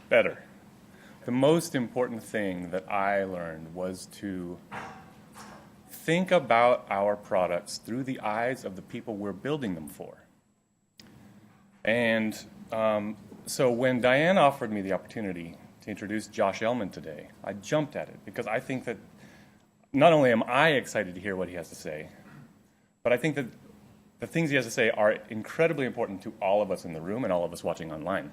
better. The most important thing that I learned was to think about our products through the eyes of the people we're building them for. And so when Diane offered me the opportunity to introduce Josh Elman today, I jumped at it because I think that not only am I excited to hear what he has to say, but I think that the things he has to say are incredibly important to all of us in the room and all of us watching online.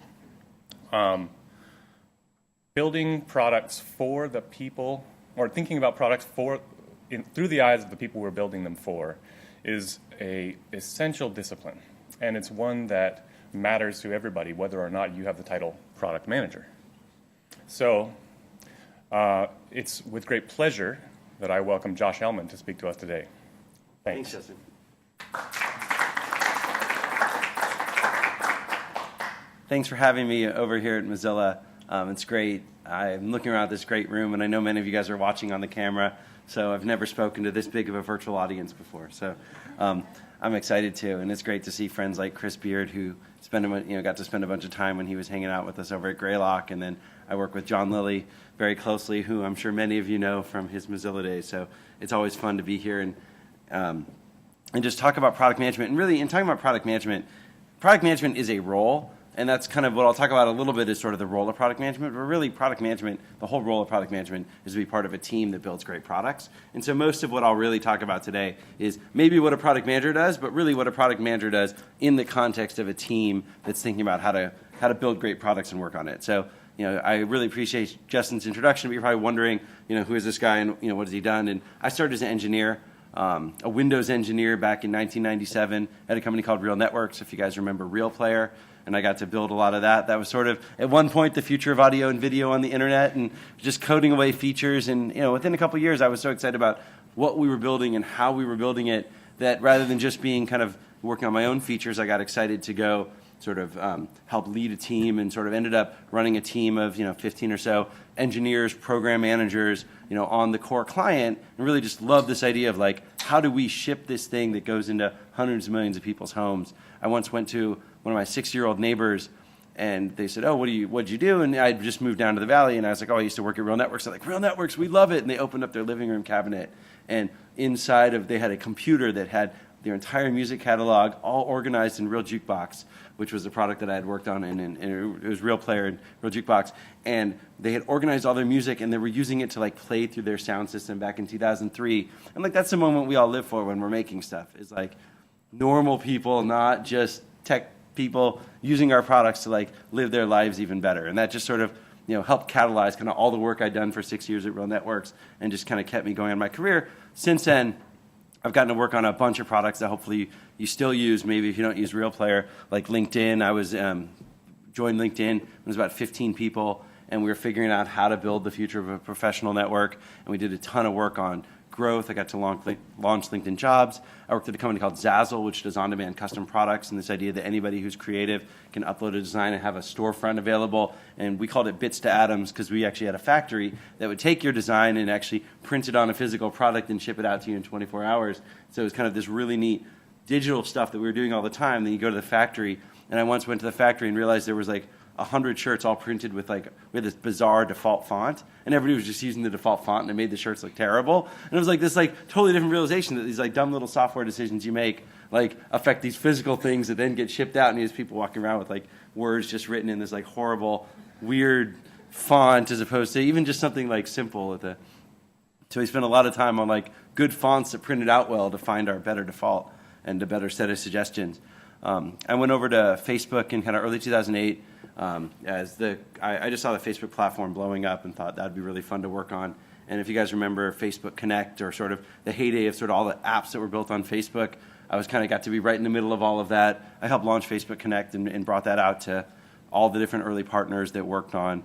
Building products for the people, or thinking about products through the eyes of the people we're building them for, is an essential discipline. And it's one that matters to everybody, whether or not you have the title product manager. So it's with great pleasure that I welcome Josh Elman to speak to us today. Thanks. Thanks, Justin. Thanks for having me over here at Mozilla. It's great. I'm looking around this great room, and I know many of you guys are watching on the camera, so I've never spoken to this big of a virtual audience before. So I'm excited too, and it's great to see friends like Chris Beard, who got to spend a bunch of time when he was hanging out with us over at Greylock, and then I work with John Lilly very closely, who I'm sure many of you know from his Mozilla days. So it's always fun to be here and just talk about product management. And really, in talking about product management is a role. And that's kind of what I'll talk about a little bit, is sort of the role of product management. But really, product management, the whole role of product management is to be part of a team that builds great products. And so most of what I'll really talk about today is maybe what a product manager does, but really what a product manager does in the context of a team that's thinking about how to build great products and work on it. So I really appreciate Justin's introduction, but you're probably wondering, who is this guy and what has he done? And I started as an engineer, a Windows engineer back in 1997 at a company called Real Networks, if you guys remember Real Player. And I got to build a lot of that. That was sort of, at one point, the future of audio and video on the internet, and just coding away features. And within a couple of years, I was so excited about what we were building and how we were building it, that rather than just being kind of working on my own features, I got excited to go sort of help lead a team, and sort of ended up running a team of 15 or so engineers, program managers, on the core client, and really just love this idea of like, how do we ship this thing that goes into hundreds of millions of people's homes? I once went to one of my 6-year-old neighbors, and they said, "Oh, what'd you do?" And I just moved down to the valley, and I was like, "Oh, I used to work at Real Networks." They're like, "Real Networks, we love it." And they opened up their living room cabinet, and inside they had a computer that had their entire music catalog all organized in Real Jukebox, which was a product that I had worked on, and it was Real Player and Real Jukebox. And they had organized all their music, and they were using it to like play through their sound system back in 2003. And like, that's the moment we all live for when we're making stuff, is like normal people, not just tech people, using our products to like live their lives even better. And that just sort of helped catalyze kind of all the work I'd done for 6 years at Real Networks, and just kind of kept me going on my career. Since then, I've gotten to work on a bunch of products that hopefully you still use, maybe if you don't use Real Player, like LinkedIn. I was joined LinkedIn when it was about 15 people, and we were figuring out how to build the future of a professional network, and we did a ton of work on growth. I got to launch LinkedIn Jobs. I worked at a company called Zazzle, which does on-demand custom products, and this idea that anybody who's creative can upload a design and have a storefront available. And we called it Bits to Atoms, because we actually had a factory that would take your design and actually print it on a physical product and ship it out to you in 24 hours. So it was kind of this really neat digital stuff that we were doing all the time. Then you go to the factory, and I once went to the factory and realized there was like 100 shirts all printed with this bizarre default font, and everybody was just using the default font, and it made the shirts look terrible. And it was like this totally different realization that these dumb little software decisions you make affect these physical things that then get shipped out, and you have people walking around with words just written in this horrible, weird font, as opposed to even just something simple. So we spent a lot of time on good fonts that printed out well to find our better default and a better set of suggestions. I went over to Facebook in kind of early 2008. I just saw the Facebook platform blowing up and thought that'd be really fun to work on. And if you guys remember Facebook Connect, or sort of the heyday of sort of all the apps that were built on Facebook, I was got to be right in the middle of all of that. I helped launch Facebook Connect and brought that out to all the different early partners that worked on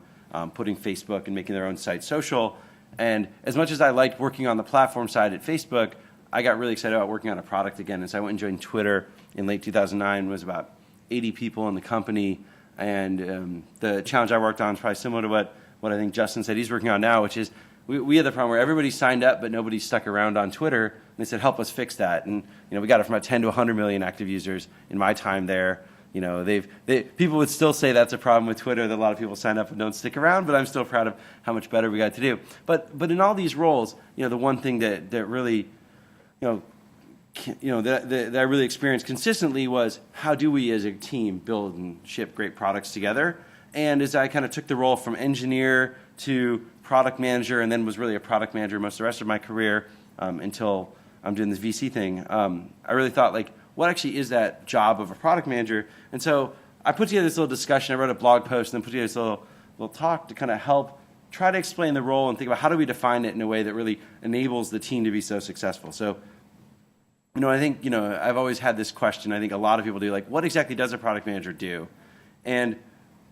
putting Facebook and making their own site social. And as much as I liked working on the platform side at Facebook, I got really excited about working on a product again. And so I went and joined Twitter in late 2009. It was about 80 people in the company. And the challenge I worked on is probably similar to what I think Justin said he's working on now, which is we had the problem where everybody signed up, but nobody stuck around on Twitter. And they said, help us fix that. And we got it from about 10 to 100 million active users in my time there. People would still say that's a problem with Twitter, that a lot of people sign up and don't stick around, but I'm still proud of how much better we got to do. But in all these roles, the one thing that really, that I really experienced consistently was, how do we as a team build and ship great products together? And as I kind of took the role from engineer to product manager, and then was really a product manager most of the rest of my career until I'm doing this VC thing, I really thought, like, what actually is that job of a product manager? And so I put together this little discussion. I wrote a blog post and then put together this little talk to kind of help try to explain the role and think about how do we define it in a way that really enables the team to be so successful. So, I think, I've always had this question. I think a lot of people do, like, what exactly does a product manager do? And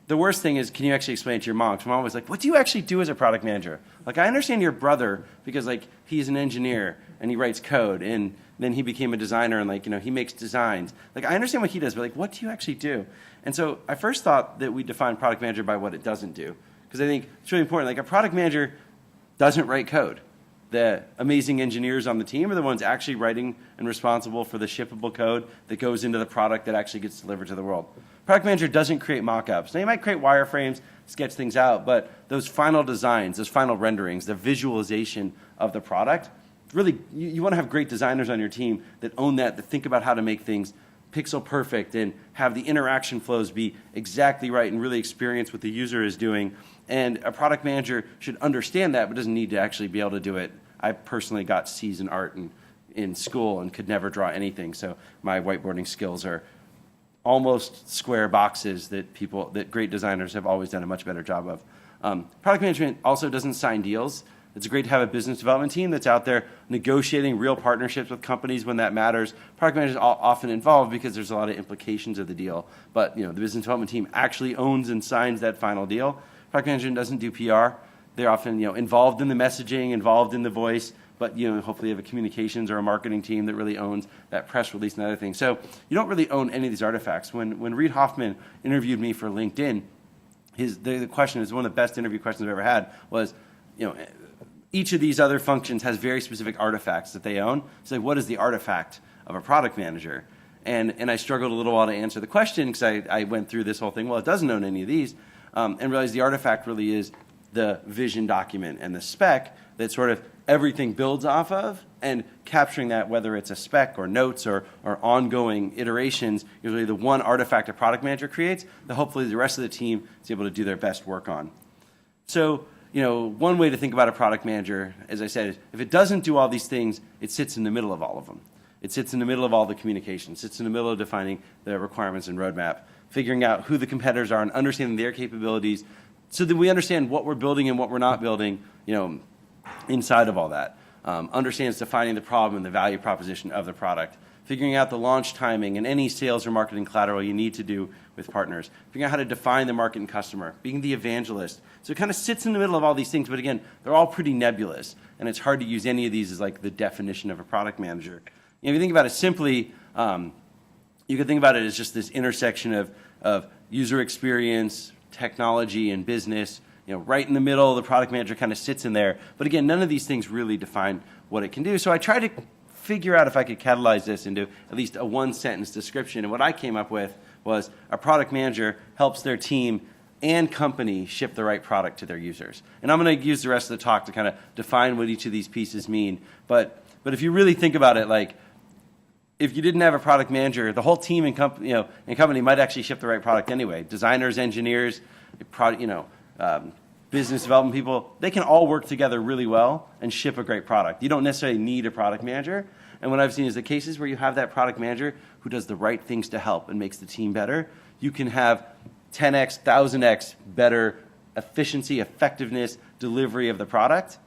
the worst thing is, can you actually explain it to your mom? Because my mom was like, what do you actually do as a product manager? Like, I understand your brother because, like, he's an engineer and he writes code, and then he became a designer and, like, he makes designs. Like, I understand what he does, but, like, what do you actually do? And so I first thought that we define product manager by what it doesn't do, because I think it's really important. Like, a product manager doesn't write code. The amazing engineers on the team are the ones actually writing and responsible for the shippable code that goes into the product that actually gets delivered to the world. Product manager doesn't create mockups. Now, you might create wireframes, sketch things out, but those final designs, those final renderings, the visualization of the product, really, you want to have great designers on your team that own that think about how to make things pixel perfect and have the interaction flows be exactly right and really experience what the user is doing. And a product manager should understand that, but doesn't need to actually be able to do it. I personally got C's in art in school and could never draw anything, so my whiteboarding skills are almost square boxes that great designers have always done a much better job of. Product management also doesn't sign deals. It's great to have a business development team that's out there negotiating real partnerships with companies when that matters. Product managers are often involved because there's a lot of implications of the deal. But the business development team actually owns and signs that final deal. Product management doesn't do PR. They're often involved in the messaging, involved in the voice, but hopefully you have a communications or a marketing team that really owns that press release and other things. So you don't really own any of these artifacts. When Reid Hoffman interviewed me for LinkedIn, the question is one of the best interview questions I've ever had was, each of these other functions has very specific artifacts that they own. So like, what is the artifact of a product manager? And I struggled a little while to answer the question because I went through this whole thing. Well, it doesn't own any of these, and realized the artifact really is the vision document and the spec that sort of everything builds off of, and capturing that, whether it's a spec or notes or ongoing iterations, is really the one artifact a product manager creates that hopefully the rest of the team is able to do their best work on. So, one way to think about a product manager, as I said, is if it doesn't do all these things, it sits in the middle of all of them. It sits in the middle of all the communication, sits in the middle of defining the requirements and roadmap, figuring out who the competitors are and understanding their capabilities so that we understand what we're building and what we're not building, inside of all that. Understands defining the problem and the value proposition of the product, figuring out the launch timing and any sales or marketing collateral you need to do with partners, figuring out how to define the market and customer, being the evangelist. So it kind of sits in the middle of all these things, but again, they're all pretty nebulous, and it's hard to use any of these as like the definition of a product manager. If you think about it simply, you can think about it as just this intersection of user experience, technology, and business. Right in the middle, the product manager kind of sits in there. But again, none of these things really define what it can do. So I tried to figure out if I could catalyze this into at least a one-sentence description. And what I came up with was a product manager helps their team and company ship the right product to their users. And I'm going to use the rest of the talk to kind of define what each of these pieces mean. But if you really think about it, like, if you didn't have a product manager, the whole team and company might actually ship the right product anyway. Designers, engineers, business development people, they can all work together really well and ship a great product. You don't necessarily need a product manager. And what I've seen is the cases where you have that product manager who does the right things to help and makes the team better, you can have 10x, 1000x better efficiency, effectiveness, delivery of the product.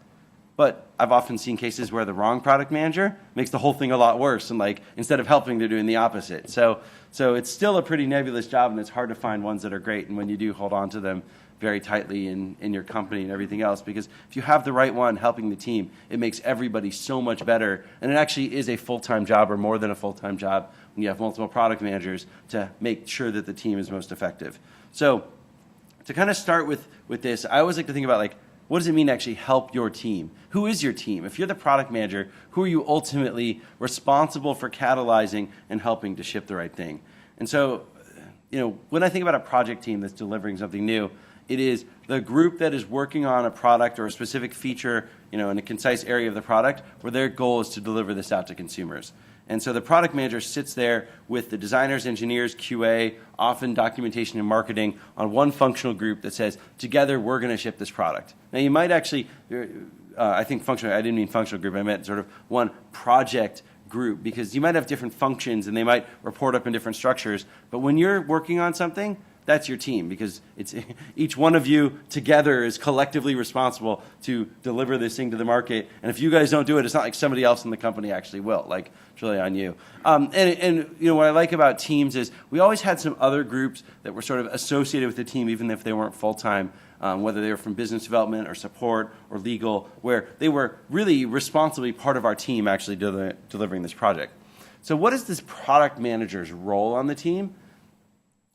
But I've often seen cases where the wrong product manager makes the whole thing a lot worse, and instead of helping, they're doing the opposite. So it's still a pretty nebulous job, and it's hard to find ones that are great. And when you do, hold on to them very tightly in your company and everything else, because if you have the right one helping the team, it makes everybody so much better. And it actually is a full-time job, or more than a full-time job, when you have multiple product managers to make sure that the team is most effective. So to kind of start with this, I always like to think about what does it mean to actually help your team? Who is your team? If you're the product manager, who are you ultimately responsible for catalyzing and helping to ship the right thing? And so, when I think about a project team that's delivering something new, it is the group that is working on a product or a specific feature, in a concise area of the product where their goal is to deliver this out to consumers. And so the product manager sits there with the designers, engineers, QA, often documentation and marketing on one functional group that says, together we're going to ship this product. Now you might actually, I didn't mean functional group, I meant sort of one project group, because you might have different functions and they might report up in different structures. But when you're working on something, that's your team, because it's each one of you together is collectively responsible to deliver this thing to the market. And if you guys don't do it, it's not like somebody else in the company actually will. Like, it's really on you. And what I like about teams is we always had some other groups that were sort of associated with the team, even if they weren't full-time, whether they were from business development or support or legal, where they were really responsibly part of our team actually delivering this project. So what is this product manager's role on the team?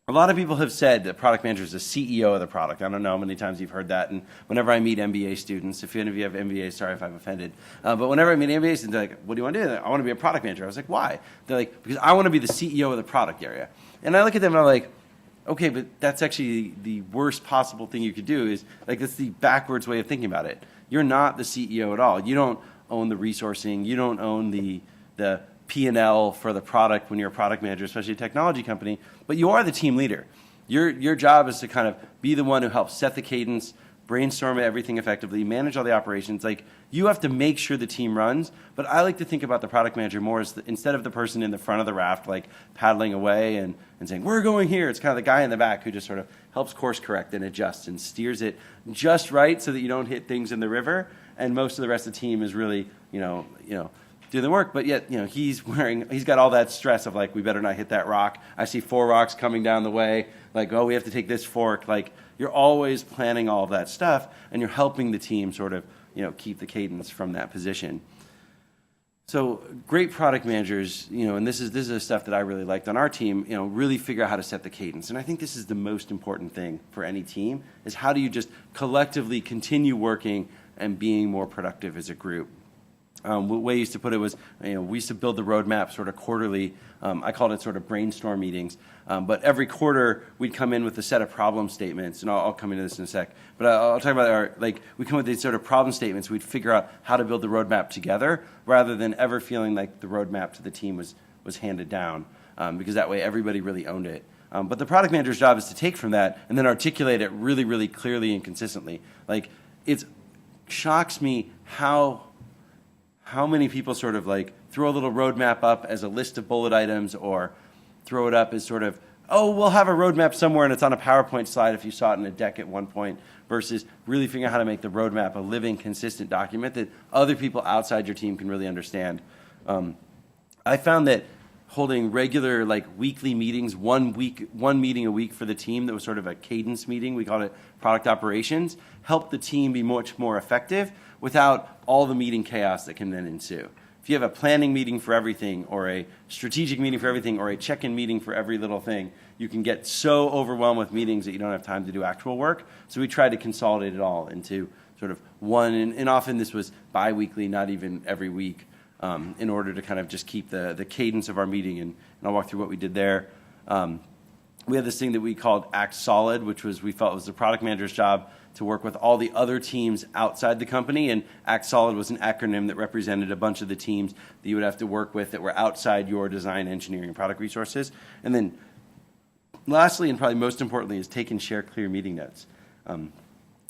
A lot of people have said that product manager is the CEO of the product. I don't know how many times you've heard that. And whenever I meet MBA students, if any of you have MBAs, sorry if I'm offended. But whenever I meet MBA students, they're like, what do you want to do? I want to be a product manager. I was like, why? They're like, because I want to be the CEO of the product area. And I look at them and I'm like, okay, but that's actually the worst possible thing you could do. Is like, that's the backwards way of thinking about it. You're not the CEO at all. You don't own the resourcing. You don't own the P&L for the product when you're a product manager, especially a technology company, but you are the team leader. Your job is to kind of be the one who helps set the cadence, brainstorm everything effectively, manage all the operations. Like, you have to make sure the team runs, but I like to think about the product manager more as instead of the person in the front of the raft, like paddling away and saying, we're going here, it's kind of the guy in the back who just sort of helps course correct and adjusts and steers it just right so that you don't hit things in the river, and most of the rest of the team is really, do the work, but yet, he's got all that stress of like, we better not hit that rock. I see 4 rocks coming down the way. Like, oh, we have to take this fork. Like, you're always planning all of that stuff, and you're helping the team sort of, keep the cadence from that position. So great product managers, and this is the stuff that I really liked on our team, really figure out how to set the cadence. And I think this is the most important thing for any team, is how do you just collectively continue working and being more productive as a group. The way I used to put it was, we used to build the roadmap sort of quarterly. I called it sort of brainstorm meetings. But every quarter, we'd come in with a set of problem statements, and I'll come into this in a sec. But I'll talk about we come with these sort of problem statements. We'd figure out how to build the roadmap together, rather than ever feeling like the roadmap to the team was handed down, because that way everybody really owned it. But the product manager's job is to take from that and then articulate it really, really clearly and consistently. Like, it shocks me how many people sort of like throw a little roadmap up as a list of bullet items, or throw it up as sort of, oh, we'll have a roadmap somewhere and it's on a PowerPoint slide if you saw it in a deck at one point, versus really figuring out how to make the roadmap a living, consistent document that other people outside your team can really understand. I found that holding regular, like, weekly meetings, one meeting a week for the team that was sort of a cadence meeting, we called it product operations, helped the team be much more effective without all the meeting chaos that can then ensue. If you have a planning meeting for everything, or a strategic meeting for everything, or a check-in meeting for every little thing, you can get so overwhelmed with meetings that you don't have time to do actual work. So we tried to consolidate it all into sort of one, and often this was bi-weekly, not even every week, in order to kind of just keep the cadence of our meeting, and I'll walk through what we did there. We had this thing that we called Act Solid, which we felt was the product manager's job to work with all the other teams outside the company, and Act Solid was an acronym that represented a bunch of the teams that you would have to work with that were outside your design, engineering, and product resources. And then lastly, and probably most importantly, is take and share clear meeting notes.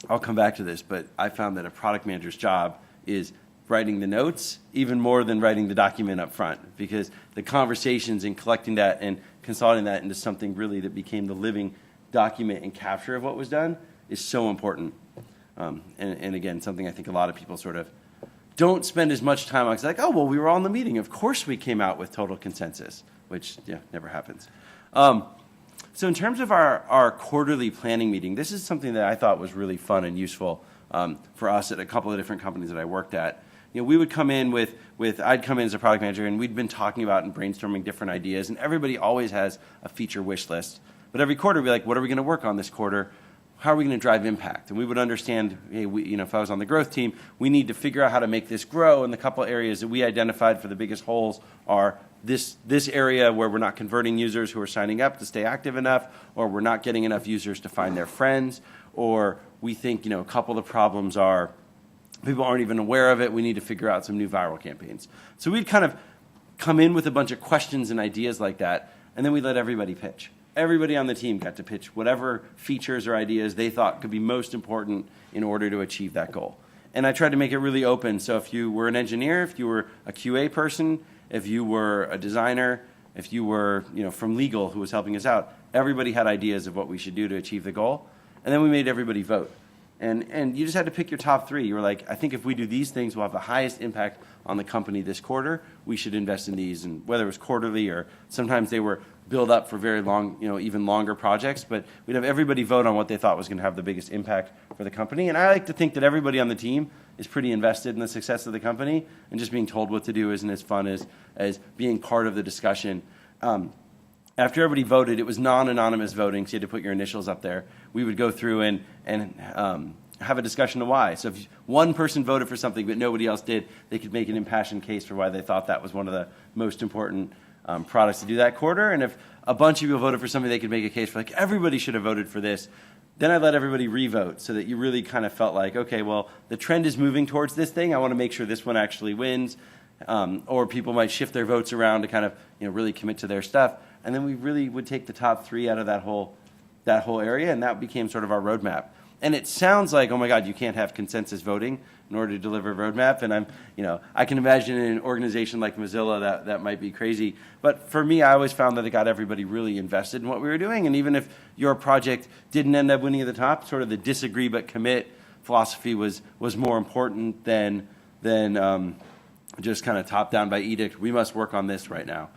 I'll come back to this, but I found that a product manager's job is writing the notes even more than writing the document up front, because the conversations and collecting that and consolidating that into something really that became the living document and capture of what was done is so important. And again, something I think a lot of people sort of don't spend as much time on. It's like, oh, well, we were all in the meeting. Of course we came out with total consensus, which, never happens. So in terms of our quarterly planning meeting, this is something that I thought was really fun and useful for us at a couple of different companies that I worked at. We would come in I'd come in as a product manager, and we'd been talking about and brainstorming different ideas, and everybody always has a feature wish list. But every quarter, we'd be like, what are we going to work on this quarter? how are we going to drive impact? And we would understand, hey, if I was on the growth team, we need to figure out how to make this grow. And the couple areas that we identified for the biggest holes are this area where we're not converting users who are signing up to stay active enough, or we're not getting enough users to find their friends, or we think, a couple of the problems are people aren't even aware of it. We need to figure out some new viral campaigns. So we'd kind of come in with a bunch of questions and ideas like that, and then we let everybody pitch. Everybody on the team got to pitch whatever features or ideas they thought could be most important in order to achieve that goal. And I tried to make it really open. So if you were an engineer, if you were a QA person, if you were a designer, if you were from legal who was helping us out, everybody had ideas of what we should do to achieve the goal. And then we made everybody vote. And you just had to pick your top three. You were like, I think if we do these things, we'll have the highest impact on the company this quarter. We should invest in these. And whether it was quarterly or sometimes they were build up for very long, even longer projects. But we'd have everybody vote on what they thought was going to have the biggest impact for the company. And I like to think that everybody on the team is pretty invested in the success of the company. And just being told what to do isn't as fun as being part of the discussion. After everybody voted, it was non-anonymous voting, so you had to put your initials up there. We would go through and have a discussion of why. So if one person voted for something but nobody else did, they could make an impassioned case for why they thought that was one of the most important products to do that quarter. And if a bunch of people voted for something, they could make a case for like, everybody should have voted for this. Then I let everybody re-vote so that you really kind of felt like, okay, well, the trend is moving towards this thing. I want to make sure this one actually wins. Or people might shift their votes around to kind of really commit to their stuff. And then we really would take the top three out of that whole area, and that became sort of our roadmap. And it sounds like, oh my God, you can't have consensus voting in order to deliver a roadmap. And I can imagine in an organization like Mozilla that might be crazy. But for me, I always found that it got everybody really invested in what we were doing. And even if your project didn't end up winning at the top, sort of the disagree but commit philosophy was more important than just kind of top down by edict. We must work on this right now.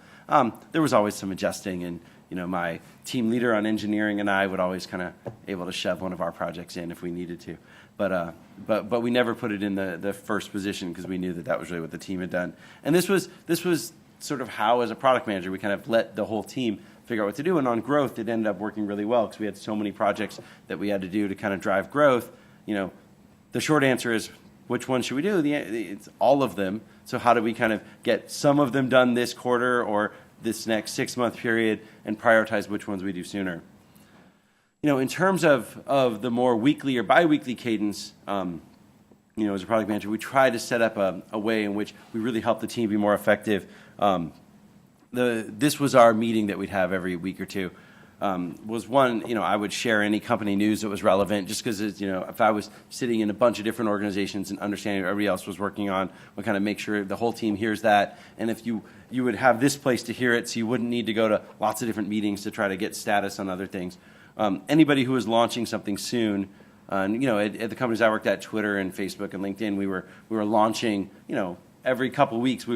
There was always some adjusting, and my team leader on engineering and I would always kind of able to shove one of our projects in if we needed to, but we never put it in the first position because we knew that was really what the team had done. And this was sort of how, as a product manager, we kind of let the whole team figure out what to do. And on growth, it ended up working really well because we had so many projects that we had to do to kind of drive growth. The short answer is, which one should we do? It's all of them. So how do we kind of get some of them done this quarter or this next 6-month period and prioritize which ones we do sooner? In terms of the more weekly or biweekly cadence, as a product manager, we try to set up a way in which we really help the team be more effective. This was our meeting that we'd have every week or two. Was one, I would share any company news that was relevant just because, if I was sitting in a bunch of different organizations and understanding what everybody else was working on, we kind of make sure the whole team hears that. And if you would have this place to hear it so you wouldn't need to go to lots of different meetings to try to get status on other things. Anybody who was launching something soon, at the companies I worked at, Twitter and Facebook and LinkedIn, we were launching, every couple of weeks,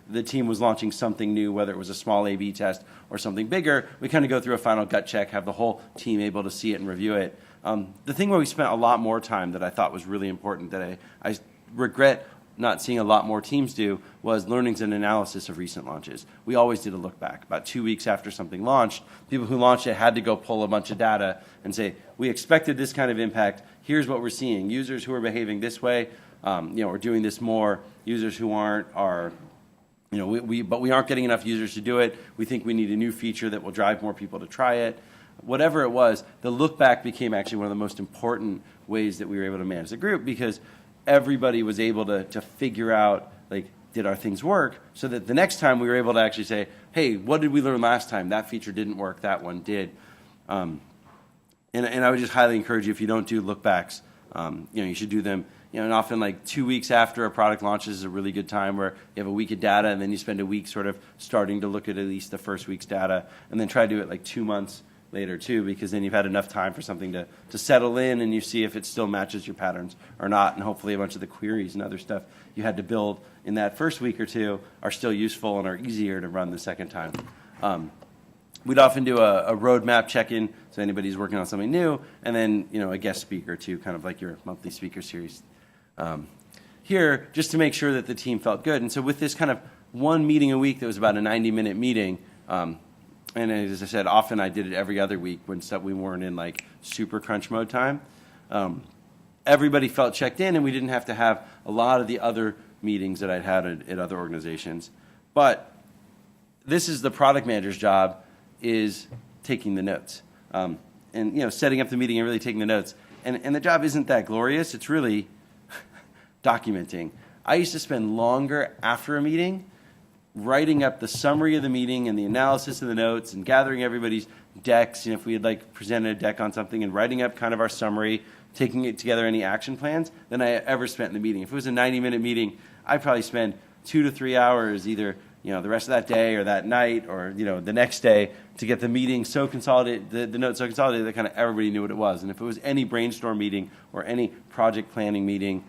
the team was launching something new, whether it was a small A/B test or something bigger. We kind of go through a final gut check, have the whole team able to see it and review it. The thing where we spent a lot more time that I thought was really important that I regret not seeing a lot more teams do was learnings and analysis of recent launches. We always did a look back. About 2 weeks after something launched, people who launched it had to go pull a bunch of data and say, we expected this kind of impact. Here's what we're seeing. Users who are behaving this way, are doing this more. Users who aren't are, but we aren't getting enough users to do it. We think we need a new feature that will drive more people to try it. Whatever it was, the look back became actually one of the most important ways that we were able to manage the group because everybody was able to figure out, like, did our things work? So that the next time we were able to actually say, hey, what did we learn last time? That feature didn't work, that one did. And I would just highly encourage you, if you don't do look backs, you should do them. And often like 2 weeks after a product launches is a really good time where you have a week of data and then you spend a week sort of starting to look at least the first week's data and then try to do it like 2 months later too, because then you've had enough time for something to settle in and you see if it still matches your patterns or not, and hopefully a bunch of the queries and other stuff you had to build in that first week or two are still useful and are easier to run the second time. We'd often do a roadmap check-in, so anybody's working on something new, and then a guest speaker too, kind of like your monthly speaker series. Here, just to make sure that the team felt good. And so with this kind of one meeting a week that was about a 90-minute meeting, And as I said, often I did it every other week when we weren't in like super crunch mode time. Everybody felt checked in, and we didn't have to have a lot of the other meetings that I'd had at other organizations. But this is the product manager's job, is taking the notes. And setting up the meeting and really taking the notes. And the job isn't that glorious. It's really documenting. I used to spend longer after a meeting writing up the summary of the meeting and the analysis of the notes and gathering everybody's decks, if we had like presented a deck on something, and writing up kind of our summary, taking it together, any action plans, than I ever spent in the meeting. If it was a 90-minute meeting, I'd probably spend 2 to 3 hours either the rest of that day or that night or the next day to get the meeting so consolidated, the notes so consolidated that kind of everybody knew what it was. And if it was any brainstorm meeting or any project planning meeting,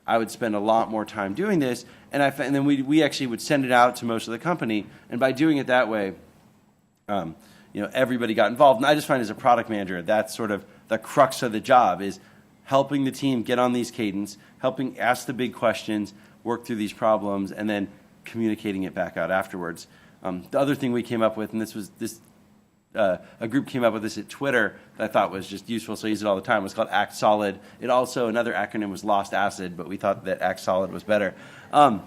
I would spend a lot more time doing this, and then we actually would send it out to most of the company. And by doing it that way, everybody got involved. And I just find as a product manager, that's sort of the crux of the job, is helping the team get on these cadence, helping ask the big questions, work through these problems, and then communicating it back out afterwards. The other thing we came up with, and a group came up with this at Twitter that I thought was just useful, so I use it all the time. It was called Act Solid. It also, another acronym was Lost Acid, but we thought that Act Solid was better. And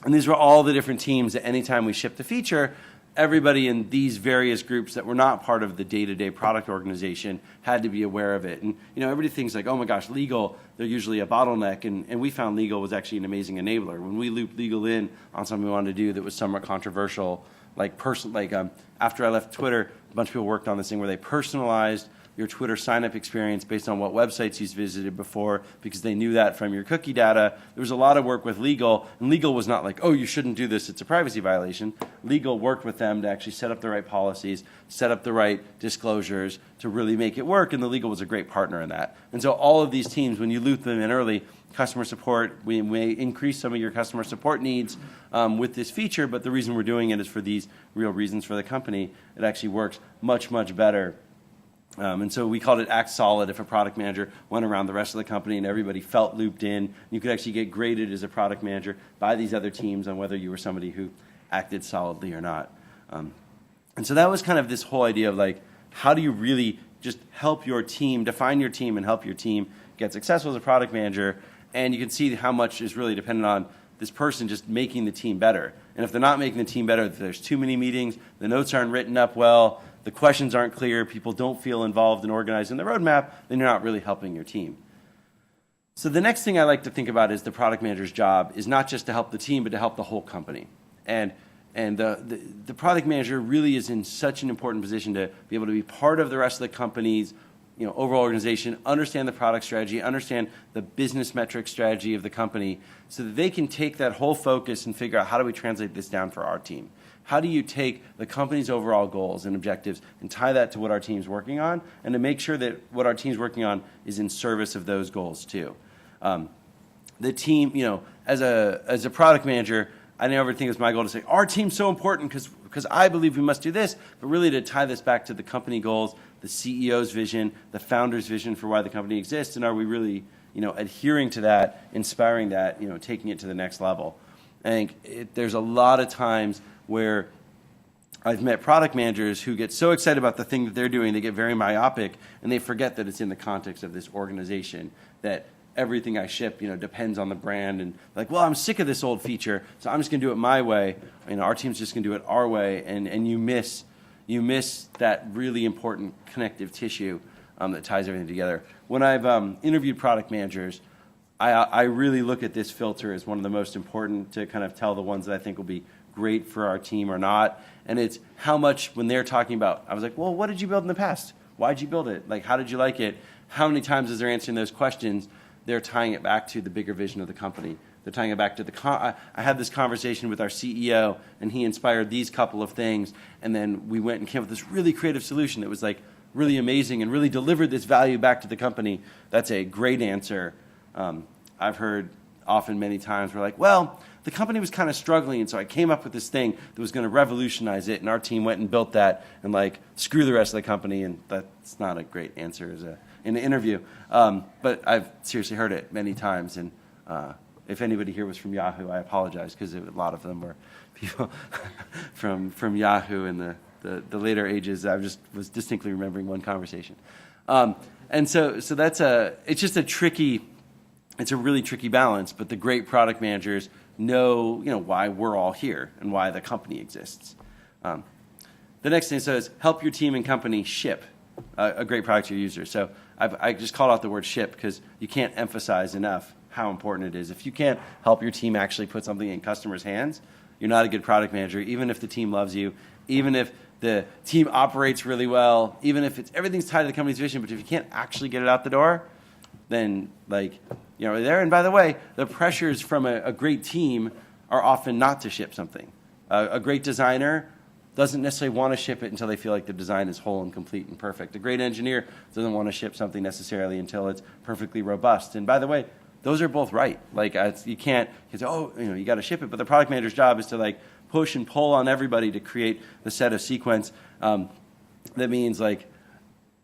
these were all the different teams that anytime we shipped a feature, everybody in these various groups that were not part of the day-to-day product organization had to be aware of it. And everybody thinks like, oh my gosh, legal, they're usually a bottleneck, and we found legal was actually an amazing enabler. When we looped legal in on something we wanted to do that was somewhat controversial, after I left Twitter, a bunch of people worked on this thing where they personalized your Twitter sign-up experience based on what websites you've visited before, because they knew that from your cookie data. There was a lot of work with legal, and legal was not like, oh, you shouldn't do this, it's a privacy violation. Legal worked with them to actually set up the right policies, set up the right disclosures to really make it work, and the legal was a great partner in that. And so all of these teams, when you loop them in early, customer support, we may increase some of your customer support needs with this feature, but the reason we're doing it is for these real reasons for the company. It actually works much, much better. And so we called it Act Solid if a product manager went around the rest of the company and everybody felt looped in. You could actually get graded as a product manager by these other teams on whether you were somebody who acted solidly or not. And so that was kind of this whole idea of like, how do you really just help your team, define your team and help your team get successful as a product manager? And you can see how much is really dependent on this person just making the team better. And if they're not making the team better, if there's too many meetings, the notes aren't written up well, the questions aren't clear, people don't feel involved and organized in the roadmap, then you're not really helping your team. So the next thing I like to think about is the product manager's job is not just to help the team, but to help the whole company. And the product manager really is in such an important position to be able to be part of the rest of the company's overall organization, understand the product strategy, understand the business metric strategy of the company, so that they can take that whole focus and figure out how do we translate this down for our team. How do you take the company's overall goals and objectives and tie that to what our team's working on, and to make sure that what our team's working on is in service of those goals too. The team, as a product manager, I never think it's my goal to say, our team's so important because I believe we must do this, but really to tie this back to the company goals, the CEO's vision, the founder's vision for why the company exists, and are we really adhering to that, inspiring that, taking it to the next level. I think there's a lot of times where I've met product managers who get so excited about the thing that they're doing, they get very myopic, and they forget that it's in the context of this organization, that everything I ship, depends on the brand, and like, well, I'm sick of this old feature, so I'm just going to do it my way. Our team's just going to do it our way, and you miss that really important connective tissue that ties everything together. When I've interviewed product managers, I really look at this filter as one of the most important to kind of tell the ones that I think will be great for our team or not. And it's how much, when they're talking about, I was like, well, what did you build in the past? Why'd you build it? Like, how did you like it? How many times as they're answering those questions, they're tying it back to the bigger vision of the company. They're tying it back to I had this conversation with our CEO, and he inspired these couple of things, and then we went and came up with this really creative solution that was like really amazing and really delivered this value back to the company. That's a great answer. I've heard often many times we're like, well, the company was kind of struggling, and so I came up with this thing that was going to revolutionize it, and our team went and built that, and like, screw the rest of the company, and that's not a great answer in an interview. But I've seriously heard it many times, and if anybody here was from Yahoo, I apologize, because a lot of them were people from Yahoo in the later ages. I was distinctly remembering one conversation. And so that's it's just it's a really tricky balance, but the great product managers know why we're all here and why the company exists. The next thing says, help your team and company ship a great product to your users. So I just called out the word ship because you can't emphasize enough how important it is. If you can't help your team actually put something in customers' hands, you're not a good product manager, even if the team loves you, even if the team operates really well, even if everything's tied to the company's vision, but if you can't actually get it out the door, then there. And by the way, the pressures from a great team are often not to ship something. A great designer doesn't necessarily want to ship it until they feel like the design is whole and complete and perfect. A great engineer doesn't want to ship something necessarily until it's perfectly robust. And by the way, those are both right. You can't say, you got to ship it. But the product manager's job is to push and pull on everybody to create the set of sequence. That means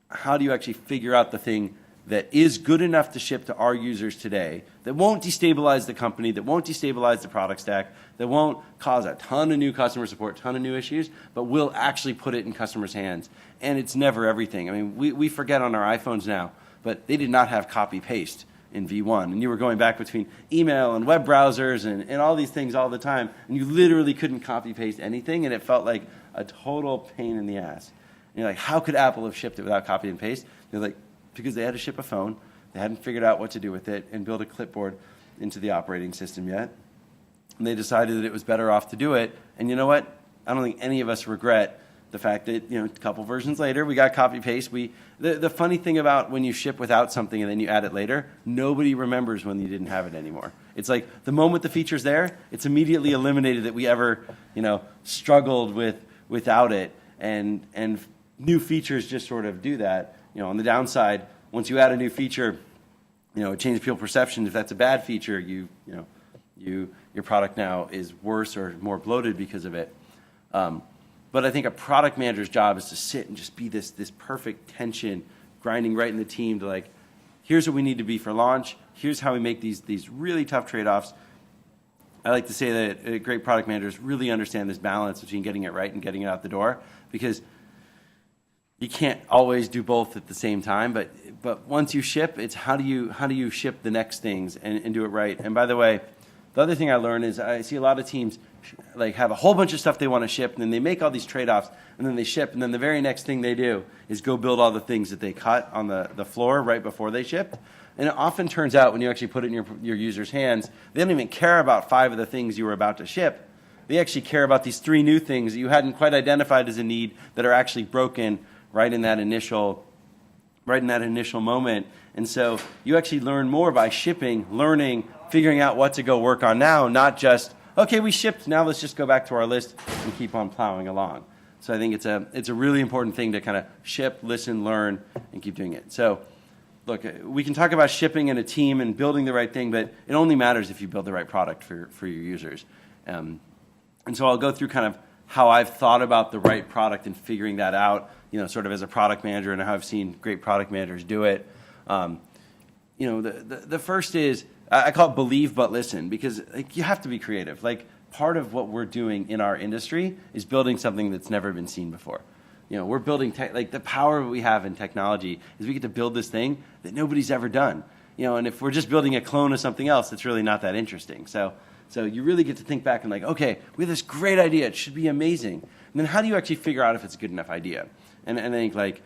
how do you actually figure out the thing that is good enough to ship to our users today, that won't destabilize the company, that won't destabilize the product stack, that won't cause a ton of new customer support, ton of new issues, but will actually put it in customers' hands. And it's never everything. I mean, we forget on our iPhones now, but they did not have copy-paste in V1. And you were going back between email and web browsers and all these things all the time, and you literally couldn't copy-paste anything, and it felt like a total pain in the ass. And you're like, how could Apple have shipped it without copy and paste? You're like, because they had to ship a phone, they hadn't figured out what to do with it and build a clipboard into the operating system yet. And they decided that it was better off to do it. And you know what? I don't think any of us regret the fact that a couple versions later we got copy paste. The funny thing about when you ship without something and then you add it later, nobody remembers when you didn't have it anymore. It's like the moment the feature's there, it's immediately eliminated that we ever struggled without it. And new features just sort of do that. On the downside, once you add a new feature, it changes people's perception. If that's a bad feature, your product now is worse or more bloated because of it. But I think a product manager's job is to sit and just be this perfect tension, grinding right in the team to here's what we need to be for launch. Here's how we make these really tough trade-offs. I like to say that great product managers really understand this balance between getting it right and getting it out the door, because you can't always do both at the same time, but once you ship, it's how do you ship the next things and do it right. And by the way, the other thing I learned is I see a lot of teams have a whole bunch of stuff they want to ship, and then they make all these trade-offs, and then they ship, and then the very next thing they do is go build all the things that they cut on the floor right before they shipped. And it often turns out when you actually put it in your users' hands, they don't even care about 5 of the things you were about to ship. They actually care about these 3 new things that you hadn't quite identified as a need that are actually broken right in that initial moment. And so you actually learn more by shipping, learning, figuring out what to go work on now, not just, okay, we shipped, now let's just go back to our list and keep on plowing along. So I think it's a really important thing to kind of ship, listen, learn, and keep doing it. So look, we can talk about shipping in a team and building the right thing, but it only matters if you build the right product for your users. And so I'll go through kind of how I've thought about the right product and figuring that out, sort of as a product manager, and how I've seen great product managers do it. The first is, I call it believe but listen, because you have to be creative. Part of what we're doing in our industry is building something that's never been seen before. We're building the power we have in technology is we get to build this thing that nobody's ever done. And if we're just building a clone of something else, it's really not that interesting. So you really get to think back and okay, we have this great idea. It should be amazing. And then how do you actually figure out if it's a good enough idea? And I think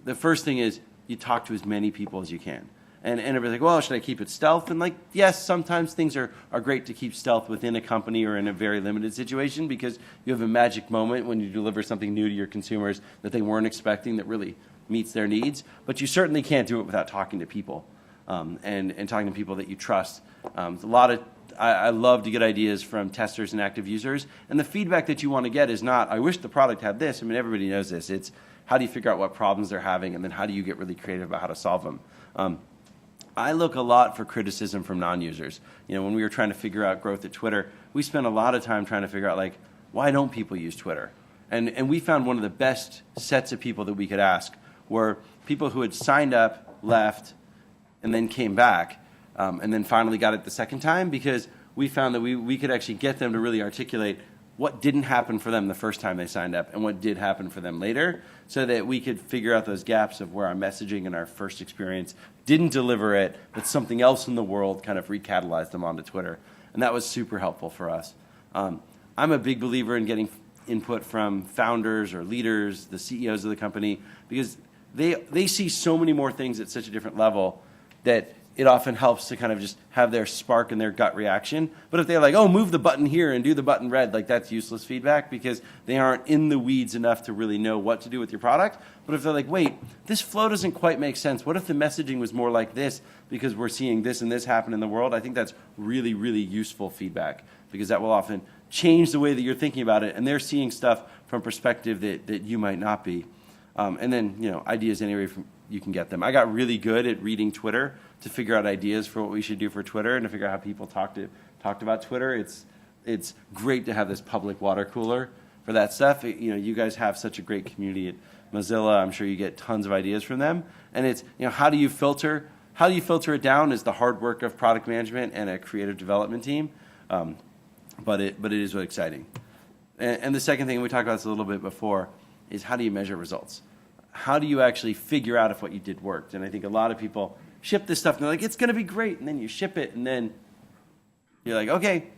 the first thing is you talk to as many people as you can. And everybody's well, should I keep it stealth? And yes, sometimes things are great to keep stealth within a company or in a very limited situation, because you have a magic moment when you deliver something new to your consumers that they weren't expecting that really meets their needs. But you certainly can't do it without talking to people and talking to people that you trust. I love to get ideas from testers and active users. And the feedback that you want to get is not, I wish the product had this. I mean, everybody knows this. It's how do you figure out what problems they're having, and then how do you get really creative about how to solve them. I look a lot for criticism from non-users. When we were trying to figure out growth at Twitter, we spent a lot of time trying to figure out, why don't people use Twitter? And we found one of the best sets of people that we could ask were people who had signed up, left, and then came back, and then finally got it the second time, because we found that we could actually get them to really articulate what didn't happen for them the first time they signed up and what did happen for them later, so that we could figure out those gaps of where our messaging and our first experience didn't deliver it, but something else in the world kind of recatalyzed them onto Twitter. And that was super helpful for us. I'm a big believer in getting input from founders or leaders, the CEOs of the company, because they see so many more things at such a different level that it often helps to kind of just have their spark and their gut reaction. But if they're like, oh, move the button here and do the button red, like that's useless feedback because they aren't in the weeds enough to really know what to do with your product. But if they're like, wait, this flow doesn't quite make sense. What if the messaging was more like this because we're seeing this and this happen in the world? I think that's really, really useful feedback because that will often change the way that you're thinking about it. And they're seeing stuff from a perspective that you might not be. And then, ideas anyway you can get them. I got really good at reading Twitter to figure out ideas for what we should do for Twitter and to figure out how people talked about Twitter. It's great to have this public water cooler for that stuff. You guys have such a great community at Mozilla. I'm sure you get tons of ideas from them. And it's, how do you filter? How do you filter it down is the hard work of product management and a creative development team. But it is really exciting. And the second thing, we talked about this a little bit before, is how do you measure results? How do you actually figure out if what you did worked? And I think a lot of people ship this stuff and they're like, it's going to be great. And then you ship it and then you're like, okay,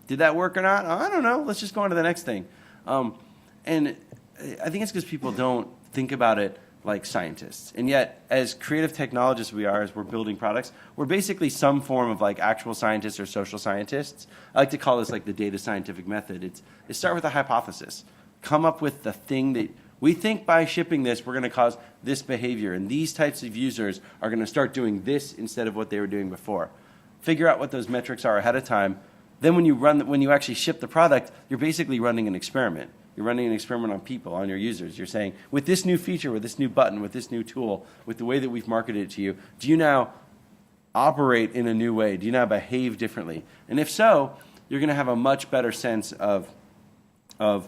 did that work or not? Oh, I don't know. Let's just go on to the next thing. And I think it's because people don't think about it like scientists. And yet, as creative technologists we are, as we're building products, we're basically some form of like actual scientists or social scientists. I like to call this like the data scientific method. It's start with a hypothesis. Come up with the thing that we think by shipping this, we're going to cause this behavior, and these types of users are going to start doing this instead of what they were doing before. Figure out what those metrics are ahead of time. Then when you actually ship the product, you're basically running an experiment. You're running an experiment on people, on your users. You're saying, with this new feature, with this new button, with this new tool, with the way that we've marketed it to you, do you now operate in a new way? Do you now behave differently? And if so, you're going to have a much better sense of what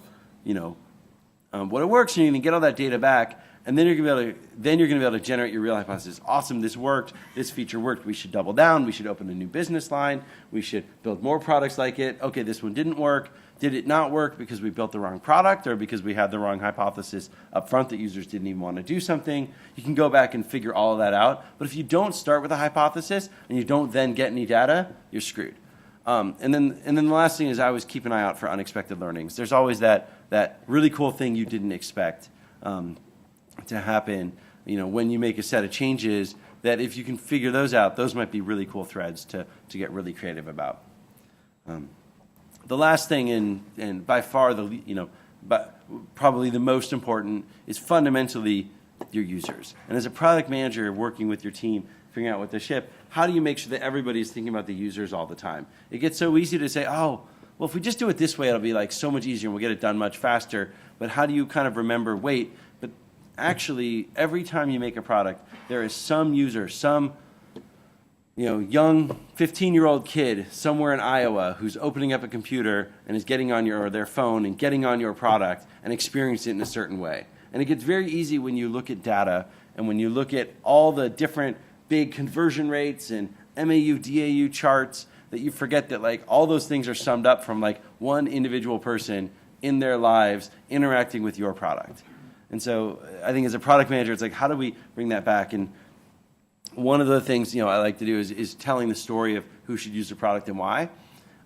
it works, and you can get all that data back, and then you're going to be able to generate your real hypothesis. Awesome, this worked. This feature worked. We should double down. We should open a new business line. We should build more products like it. Okay, this one didn't work. Did it not work because we built the wrong product or because we had the wrong hypothesis up front that users didn't even want to do something? You can go back and figure all of that out. But if you don't start with a hypothesis and you don't then get any data, you're screwed. And then the last thing is I always keep an eye out for unexpected learnings. There's always that really cool thing you didn't expect to happen. When you make a set of changes, that if you can figure those out, those might be really cool threads to get really creative about. The last thing, and by far but probably the most important, is fundamentally your users. And as a product manager working with your team, figuring out what to ship, how do you make sure that everybody's thinking about the users all the time? It gets so easy to say, oh, well, if we just do it this way, it'll be like so much easier and we'll get it done much faster. But how do you kind of remember, wait, but actually every time you make a product, there is some user, some young 15-year-old kid somewhere in Iowa who's opening up a computer and is getting on their phone and getting on your product and experiencing it in a certain way. And it gets very easy when you look at data and when you look at all the different big conversion rates and MAU, DAU charts, that you forget that like all those things are summed up from like one individual person in their lives interacting with your product. And so I think as a product manager, it's like, how do we bring that back? And one of the things I like to do is telling the story of who should use the product and why,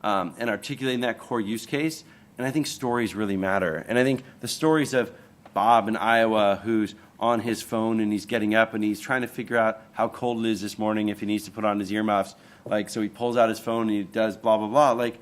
and articulating that core use case. And I think stories really matter. And I think the stories of Bob in Iowa who's on his phone and he's getting up and he's trying to figure out how cold it is this morning if he needs to put on his earmuffs. So he pulls out his phone and he does blah, blah, blah. Like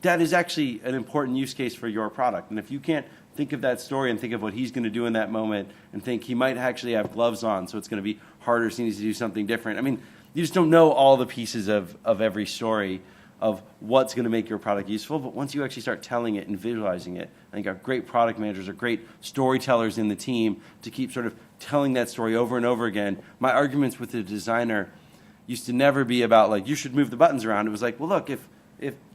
that is actually an important use case for your product. And if you can't think of that story and think of what he's going to do in that moment and think he might actually have gloves on, so it's going to be harder, so he needs to do something different. I mean, you just don't know all the pieces of every story of what's going to make your product useful. But once you actually start telling it and visualizing it, I think our great product managers are great storytellers in the team to keep sort of telling that story over and over again. My arguments with the designer used to never be about like, you should move the buttons around. It was like, well, look, if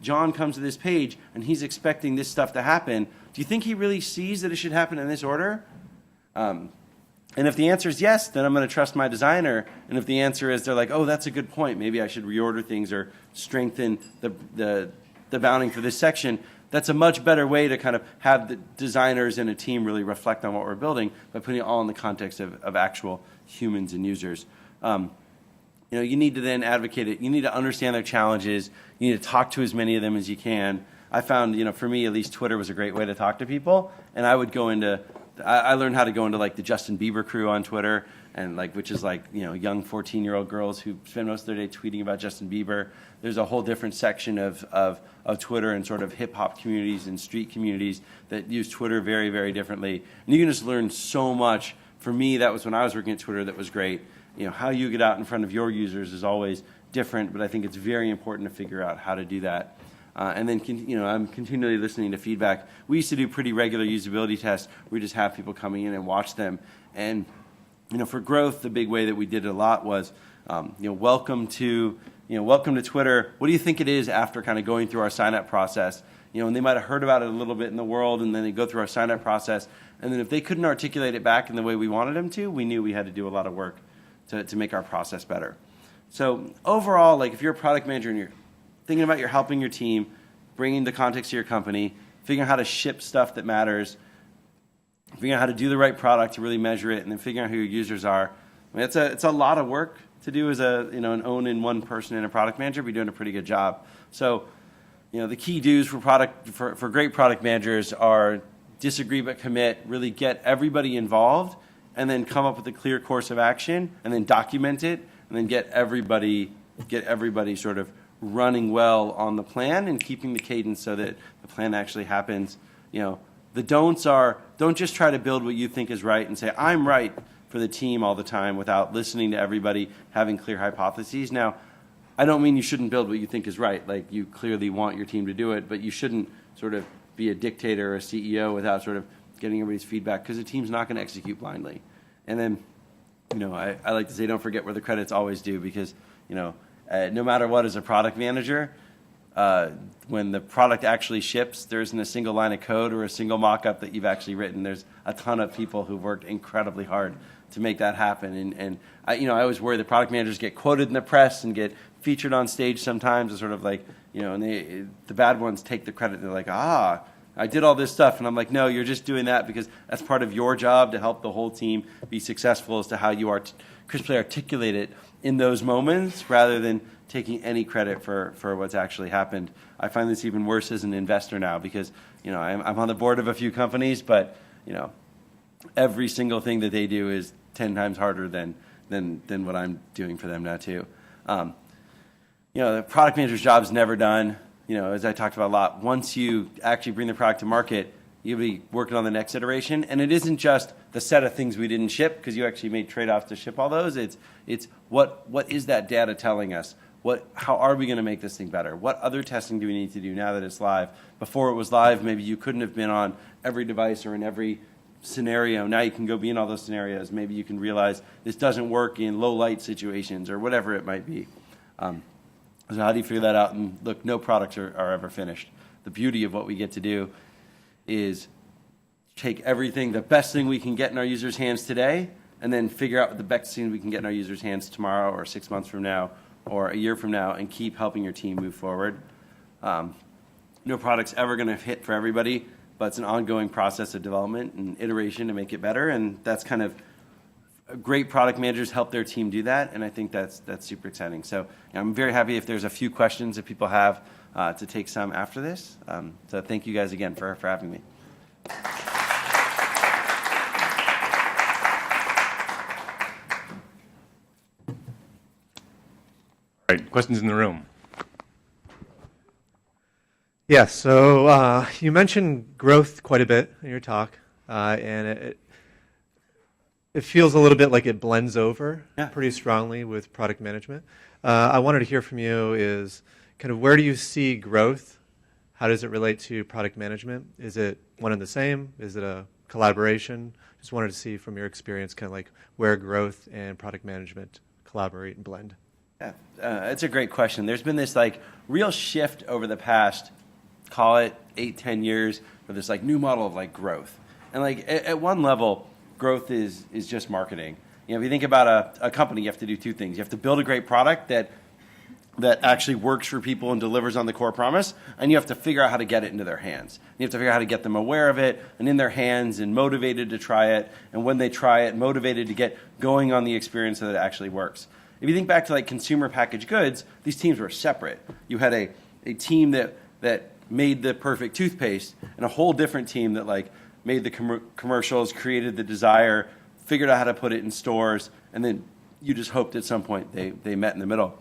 John comes to this page and he's expecting this stuff to happen, do you think he really sees that it should happen in this order? And if the answer is yes, then I'm going to trust my designer. And if the answer is they're like, oh, that's a good point, maybe I should reorder things or strengthen the bounding for this section, that's a much better way to kind of have the designers and a team really reflect on what we're building by putting it all in the context of actual humans and users. You need to then advocate it. You need to understand their challenges. You need to talk to as many of them as you can. I found, for me at least, Twitter was a great way to talk to people. And I would go into, I learned how to go into like the Justin Bieber crew on Twitter, and which is young 14-year-old girls who spend most of their day tweeting about Justin Bieber. There's a whole different section of Twitter and sort of hip hop communities and street communities that use Twitter very, very differently. And you can just learn so much. For me, that was when I was working at Twitter, that was great. How you get out in front of your users is always different, but I think it's very important to figure out how to do that. And then, I'm continually listening to feedback. We used to do pretty regular usability tests. We just have people coming in and watch them. And, for growth, the big way that we did it a lot was, welcome to Twitter. What do you think it is after kind of going through our sign-up process? And they might have heard about it a little bit in the world, and then they go through our sign-up process. And then if they couldn't articulate it back in the way we wanted them to, we knew we had to do a lot of work to make our process better. So overall, if you're a product manager and you're thinking about you're helping your team, bringing the context to your company, figuring out how to ship stuff that matters, figuring out how to do the right product to really measure it, and then figuring out who your users are. It's a lot of work to do as an own-in one person and a product manager, but you're doing a pretty good job. So, the key do's for great product managers are disagree but commit, really get everybody involved, and then come up with a clear course of action, and then document it, and then get everybody sort of running well on the plan and keeping the cadence so that the plan actually happens. The don'ts are, don't just try to build what you think is right and say, I'm right for the team all the time without listening to everybody, having clear hypotheses. Now, I don't mean you shouldn't build what you think is right. You clearly want your team to do it, but you shouldn't sort of be a dictator or a CEO without sort of getting everybody's feedback, because the team's not going to execute blindly. And then, I like to say, don't forget where the credit's always due, because, no matter what, as a product manager, when the product actually ships, there isn't a single line of code or a single mock-up that you've actually written. There's a ton of people who've worked incredibly hard to make that happen. And I always worry that product managers get quoted in the press and get featured on stage sometimes, and sort of and the bad ones take the credit. They're like, I did all this stuff. And I'm like, no, you're just doing that because that's part of your job to help the whole team be successful, as to how you crisply articulate it in those moments, rather than taking any credit for what's actually happened. I find this even worse as an investor now, because I'm on the board of a few companies, but every single thing that they do is 10 times harder than what I'm doing for them now too. The product manager's job is never done. As I talked about a lot, once you actually bring the product to market, you'll be working on the next iteration. And it isn't just the set of things we didn't ship, because you actually made trade-offs to ship all those. It's what is that data telling us? How are we going to make this thing better? What other testing do we need to do now that it's live? Before it was live, maybe you couldn't have been on every device or in every scenario. Now you can go be in all those scenarios. Maybe you can realize this doesn't work in low light situations, or whatever it might be. So how do you figure that out? And look, no products are ever finished. The beauty of what we get to do is take everything, the best thing we can get in our users' hands today, and then figure out the best thing we can get in our users' hands tomorrow, or 6 months from now, or a year from now, and keep helping your team move forward. No product's ever going to hit for everybody, but it's an ongoing process of development and iteration to make it better, and that's kind of great product managers help their team do that, and I think that's super exciting. So I'm very happy if there's a few questions that people have to take some after this. So thank you guys again for having me. All right, questions in the room? Yeah, so you mentioned growth quite a bit in your talk, and it feels a little bit like it blends over pretty strongly with product management. I wanted to hear from you is kind of, where do you see growth? How does it relate to product management? Is it one and the same? Is it a collaboration? Just wanted to see from your experience kind of like where growth and product management collaborate and blend. Yeah, it's a great question. There's been this real shift over the past, call it 8-10 years, for this new model of growth. And at one level, growth is just marketing. If you think about a company, you have to do two things. You have to build a great product that that actually works for people and delivers on the core promise, and you have to figure out how to get it into their hands. You have to figure out how to get them aware of it and in their hands and motivated to try it, and when they try it, motivated to get going on the experience so that it actually works. If you think back to like consumer packaged goods, these teams were separate. You had a team that made the perfect toothpaste and a whole different team that like made the commercials, created the desire, figured out how to put it in stores, and then you just hoped at some point they met in the middle.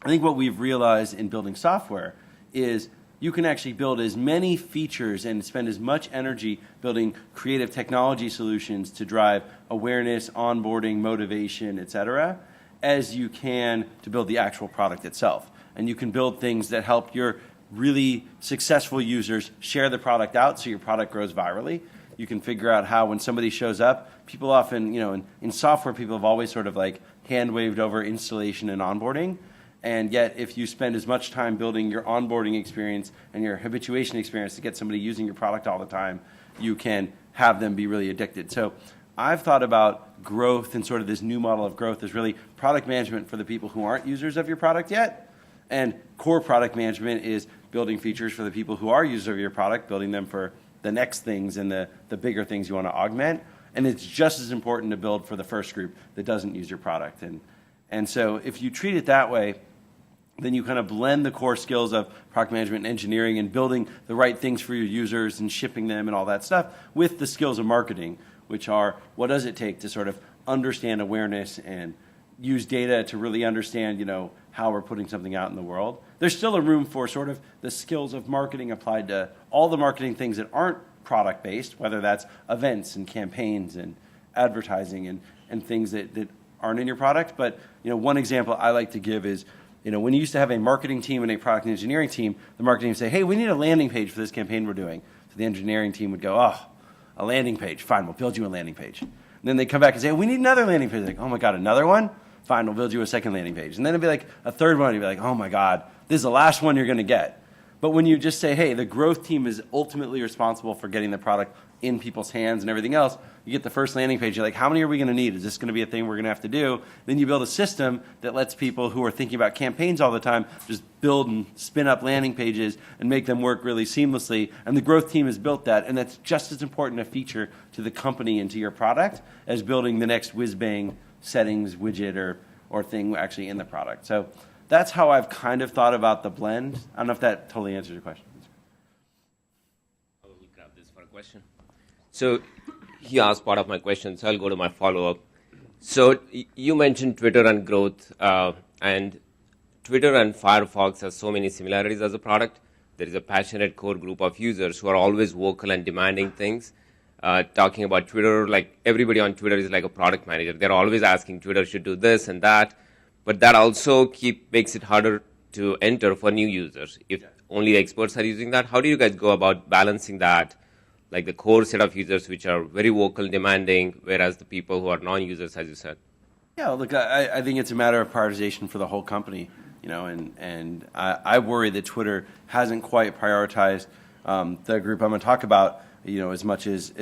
I think what we've realized in building software is you can actually build as many features and spend as much energy building creative technology solutions to drive awareness, onboarding, motivation, et cetera, as you can to build the actual product itself. And you can build things that help your really successful users share the product out so your product grows virally. You can figure out how when somebody shows up, people often, in software, people have always sort of like hand-waved over installation and onboarding. And yet, if you spend as much time building your onboarding experience and your habituation experience to get somebody using your product all the time, you can have them be really addicted. So I've thought about growth and sort of this new model of growth as really product management for the people who aren't users of your product yet. And core product management is building features for the people who are users of your product, building them for the next things and the bigger things you want to augment. And it's just as important to build for the first group that doesn't use your product. And so if you treat it that way, then you kind of blend the core skills of product management and engineering and building the right things for your users and shipping them and all that stuff with the skills of marketing, which are what does it take to sort of understand awareness and use data to really understand, how we're putting something out in the world. There's still a room for sort of the skills of marketing applied to all the marketing things that aren't product-based, whether that's events and campaigns and advertising and things that aren't in your product. But, one example I like to give is, when you used to have a marketing team and a product and engineering team, the marketing would say, hey, we need a landing page for this campaign we're doing. So the engineering team would go, a landing page. Fine, we'll build you a landing page. And then they'd come back and say, we need another landing page. Like, oh my God, another one? Fine, we'll build you a second landing page. And then it'd be like a third one. You'd be like, oh my God, this is the last one you're going to get. But when you just say, hey, the growth team is ultimately responsible for getting the product in people's hands and everything else, you get the first landing page. You're like, how many are we going to need? Is this going to be a thing we're going to have to do? Then you build a system that lets people who are thinking about campaigns all the time just build and spin up landing pages and make them work really seamlessly. And the growth team has built that. And that's just as important a feature to the company and to your product as building the next whiz-bang settings widget or thing actually in the product. So that's how I've kind of thought about the blend. I don't know if that totally answers your question. I will grab this for a question. So he asked part of my question, so I'll go to my follow-up. So you mentioned Twitter and growth, and Twitter and Firefox have so many similarities as a product. There is a passionate core group of users who are always vocal and demanding things. Talking about Twitter, like everybody on Twitter is like a product manager. They're always asking Twitter should do this and that, but that also makes it harder to enter for new users. If only the experts are using that, how do you guys go about balancing that? Like the core set of users which are very vocal, demanding, whereas the people who are non-users, as you said. Yeah, look, I think it's a matter of prioritization for the whole company, and I worry that Twitter hasn't quite prioritized the group I'm going to talk about, as much as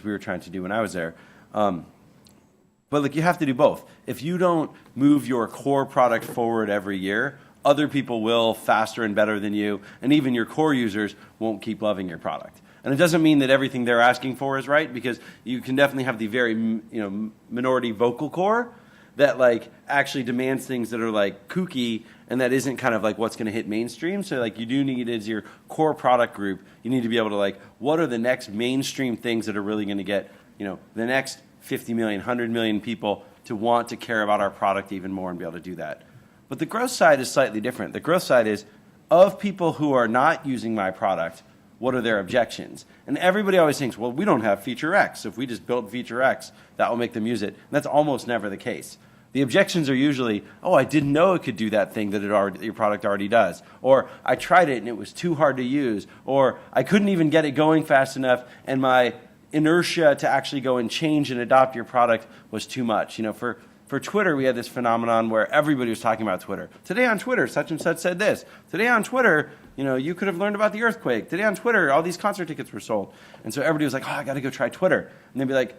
we were trying to do when I was there. But look, you have to do both. If you don't move your core product forward every year, other people will faster and better than you, and even your core users won't keep loving your product. And it doesn't mean that everything they're asking for is right, because you can definitely have the very minority vocal core that like actually demands things that are like kooky and that isn't kind of like what's going to hit mainstream. So like you do need as your core product group, you need to be able to like what are the next mainstream things that are really going to get the next 50 million, 100 million people to want to care about our product even more and be able to do that. But the growth side is slightly different. The growth side is of people who are not using my product, what are their objections? And everybody always thinks, well, we don't have feature X. So if we just build feature X, that will make them use it. And that's almost never the case. The objections are usually, oh, I didn't know it could do that thing that your product already does. Or I tried it and it was too hard to use. Or I couldn't even get it going fast enough and my inertia to actually go and change and adopt your product was too much. For Twitter, we had this phenomenon where everybody was talking about Twitter. Today on Twitter, such and such said this. Today on Twitter, you could have learned about the earthquake. Today on Twitter, all these concert tickets were sold. And so everybody was like, oh, I got to go try Twitter. And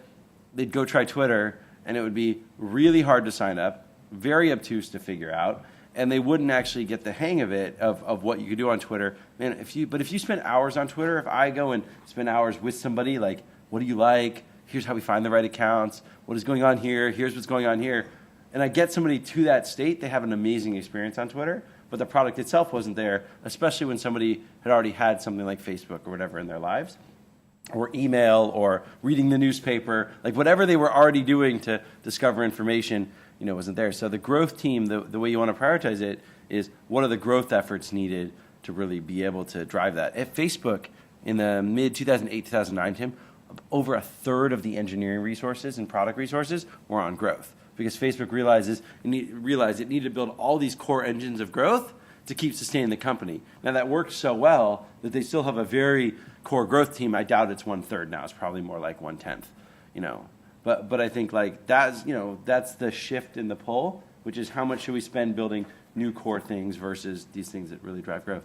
they'd go try Twitter, and it would be really hard to sign up, very obtuse to figure out, and they wouldn't actually get the hang of it, of what you could do on Twitter. Man, if you spend hours on Twitter, if I go and spend hours with somebody, like, what do you like? Here's how we find the right accounts. What is going on here? Here's what's going on here. And I get somebody to that state, they have an amazing experience on Twitter, but the product itself wasn't there, especially when somebody had already had something like Facebook or whatever in their lives, or email, or reading the newspaper, like whatever they were already doing to discover information, wasn't there. So the growth team, the way you want to prioritize it is, what are the growth efforts needed to really be able to drive that? At Facebook, in the mid-2008, 2009, Tim, over a third of the engineering resources and product resources were on growth, because Facebook realized it needed to build all these core engines of growth to keep sustaining the company. Now, that worked so well that they still have a very core growth team. I doubt it's 1/3 now. It's probably more like 1/10, But I think like that's the shift in the pull, which is how much should we spend building new core things versus these things that really drive growth.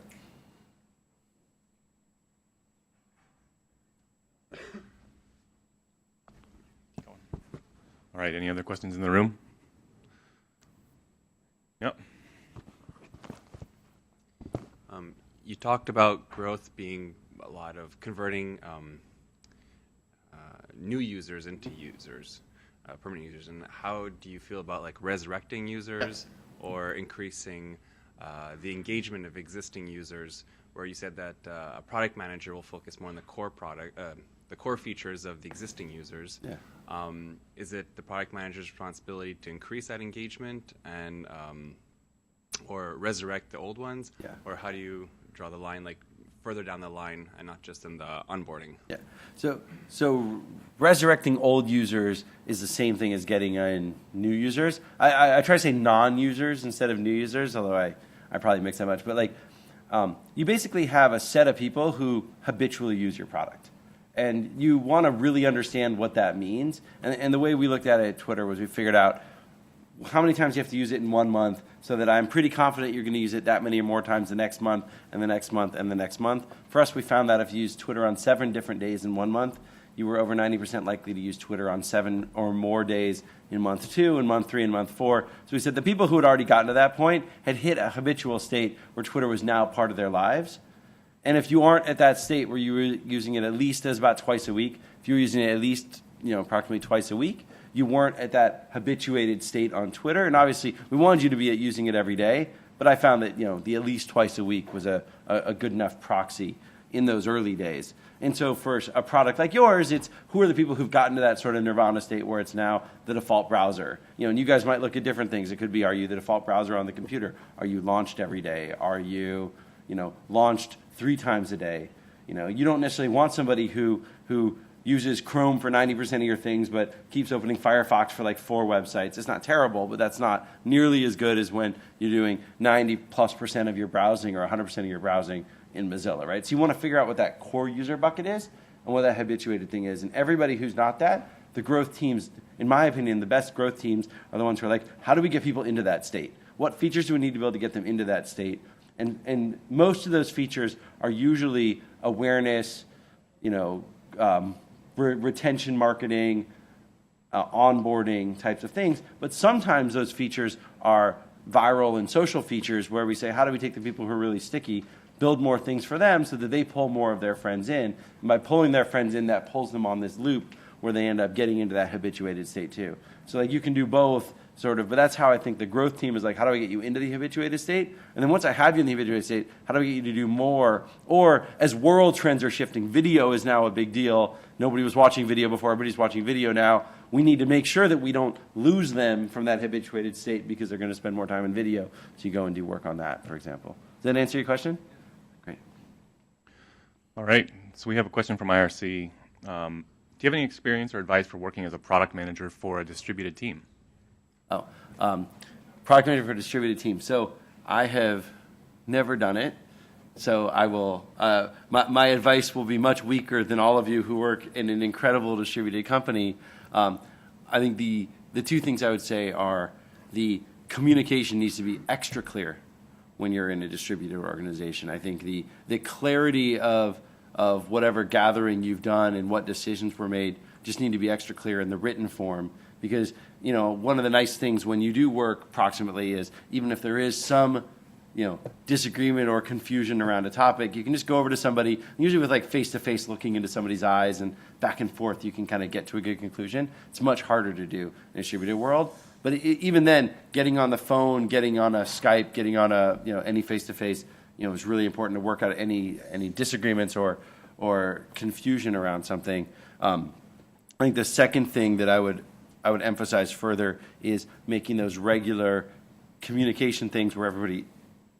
All right, any other questions in the room? Yep. You talked about growth being a lot of converting new users into users, permanent users, and how do you feel about like resurrecting users or increasing the engagement of existing users, where you said that a product manager will focus more on the core product, the core features of the existing users. Yeah. Is it the product manager's responsibility to increase that engagement and or resurrect the old ones? Yeah. Or how do you draw the line, like further down the line and not just in the onboarding? Yeah. So resurrecting old users is the same thing as getting in new users. I try to say non-users instead of new users, although I probably mix that much. But like, you basically have a set of people who habitually use your product. And you want to really understand what that means. And the way we looked at it at Twitter was we figured out how many times you have to use it in 1 month, so that I'm pretty confident you're going to use it that many or more times the next month, and the next month, and the next month. For us, we found that if you use Twitter on 7 different days in 1 month, you were over 90% likely to use Twitter on 7 or more days in month 2, and month 3, and month 4. So we said the people who had already gotten to that point had hit a habitual state where Twitter was now part of their lives. And if you aren't at that state where you were using it at least as about twice a week, if you were using it at least approximately twice a week, you weren't at that habituated state on Twitter. And obviously, we wanted you to be using it every day, but I found that the at least twice a week was a good enough proxy in those early days. And so for a product like yours, it's who are the people who've gotten to that sort of nirvana state where it's now the default browser. And you guys might look at different things. It could be, are you the default browser on the computer? Are you launched every day? Are you launched 3 times a day? You don't necessarily want somebody who uses Chrome for 90% of your things, but keeps opening Firefox for like 4 websites. It's not terrible, but that's not nearly as good as when you're doing 90+% of your browsing or 100% of your browsing in Mozilla, right? So you want to figure out what that core user bucket is and what that habituated thing is. And everybody who's not that, the growth teams, in my opinion, the best growth teams are the ones who are like, how do we get people into that state? What features do we need to be able to get them into that state? And most of those features are usually awareness, retention marketing, onboarding types of things. But sometimes those features are viral and social features where we say, how do we take the people who are really sticky, build more things for them so that they pull more of their friends in. And by pulling their friends in, that pulls them on this loop where they end up getting into that habituated state too. So like you can do both sort of, but that's how I think the growth team is like, how do I get you into the habituated state? And then once I have you in the habituated state, how do I get you to do more? Or as world trends are shifting, video is now a big deal. Nobody was watching video before, everybody's watching video now. We need to make sure that we don't lose them from that habituated state because they're going to spend more time in video. So you go and do work on that, for example. Does that answer your question? Great. All right, so we have a question from IRC. Do you have any experience or advice for working as a product manager for a distributed team? Product manager for a distributed team. So I have never done it. So I will. My advice will be much weaker than all of you who work in an incredible distributed company. I think the 2 things I would say are the communication needs to be extra clear when you're in a distributed organization. I think the clarity of whatever gathering you've done and what decisions were made just need to be extra clear in the written form because one of the nice things when you do work proximately is even if there is some disagreement or confusion around a topic, you can just go over to somebody, usually with like face-to-face looking into somebody's eyes and back and forth, you can kind of get to a good conclusion. It's much harder to do in a distributed world. But even then, getting on the phone, getting on a Skype, getting on a any face-to-face, is really important to work out any disagreements or confusion around something. I think the second thing that I would emphasize further is making those regular communication things where everybody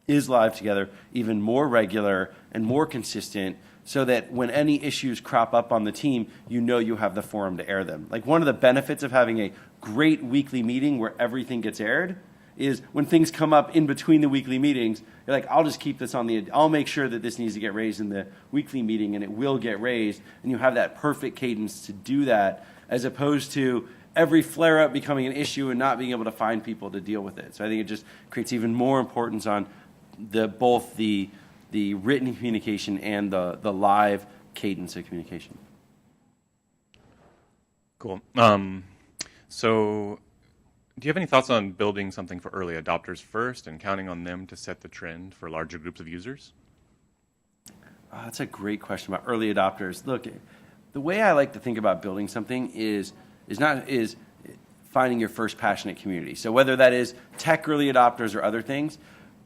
is live together even more regular and more consistent, so that when any issues crop up on the team, you have the forum to air them. Like one of the benefits of having a great weekly meeting where everything gets aired is when things come up in between the weekly meetings, you're like, I'll just keep this I'll make sure that this needs to get raised in the weekly meeting, and it will get raised, and you have that perfect cadence to do that, as opposed to every flare-up becoming an issue and not being able to find people to deal with it. So I think it just creates even more importance on both the written communication and the live cadence of communication. Cool. So do you have any thoughts on building something for early adopters first and counting on them to set the trend for larger groups of users? That's a great question about early adopters. Look, the way I like to think about building something is finding your first passionate community. So whether that is tech early adopters or other things,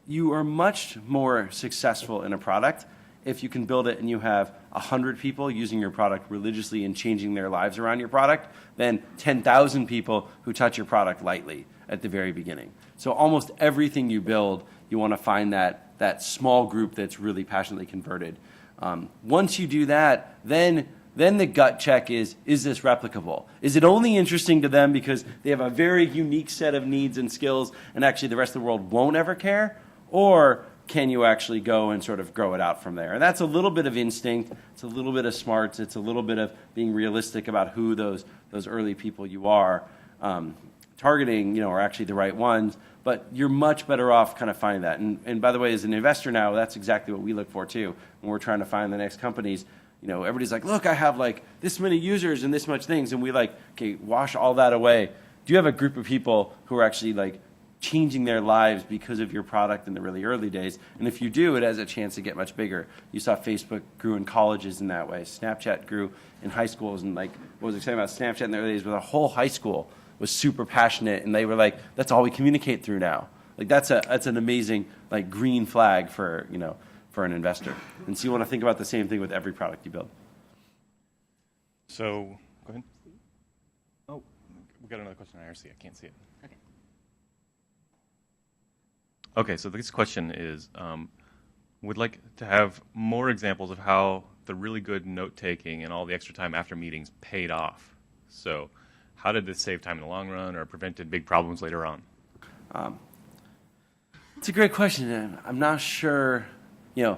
you are much more successful in a product if you can build it and you have 100 people using your product religiously and changing their lives around your product than 10,000 people who touch your product lightly at the very beginning. So almost everything you build, you want to find that small group that's really passionately converted. Once you do that, then the gut check is this replicable? Is it only interesting to them because they have a very unique set of needs and skills and actually the rest of the world won't ever care? Or can you actually go and sort of grow it out from there? And that's a little bit of instinct. It's a little bit of smarts. It's a little bit of being realistic about who those early people you are targeting, are actually the right ones. But you're much better off kind of finding that. And by the way, as an investor now, that's exactly what we look for too when we're trying to find the next companies. Everybody's like, look, I have like this many users and this much things, and we like, okay, wash all that away. Do you have a group of people who are actually like changing their lives because of your product in the really early days? And if you do, it has a chance to get much bigger. You saw Facebook grew in colleges in that way. Snapchat grew in high schools, and like what was exciting about Snapchat in the early days was the whole high school was super passionate, and they were like, that's all we communicate through now. Like that's an amazing like green flag for for an investor. And so you want to think about the same thing with every product you build. So go ahead. Oh, we got another question on IRC. I can't see it. Okay, so this question is, would like to have more examples of how the really good note-taking and all the extra time after meetings paid off. So how did this save time in the long run or prevented big problems later on? It's a great question, and I'm not sure, I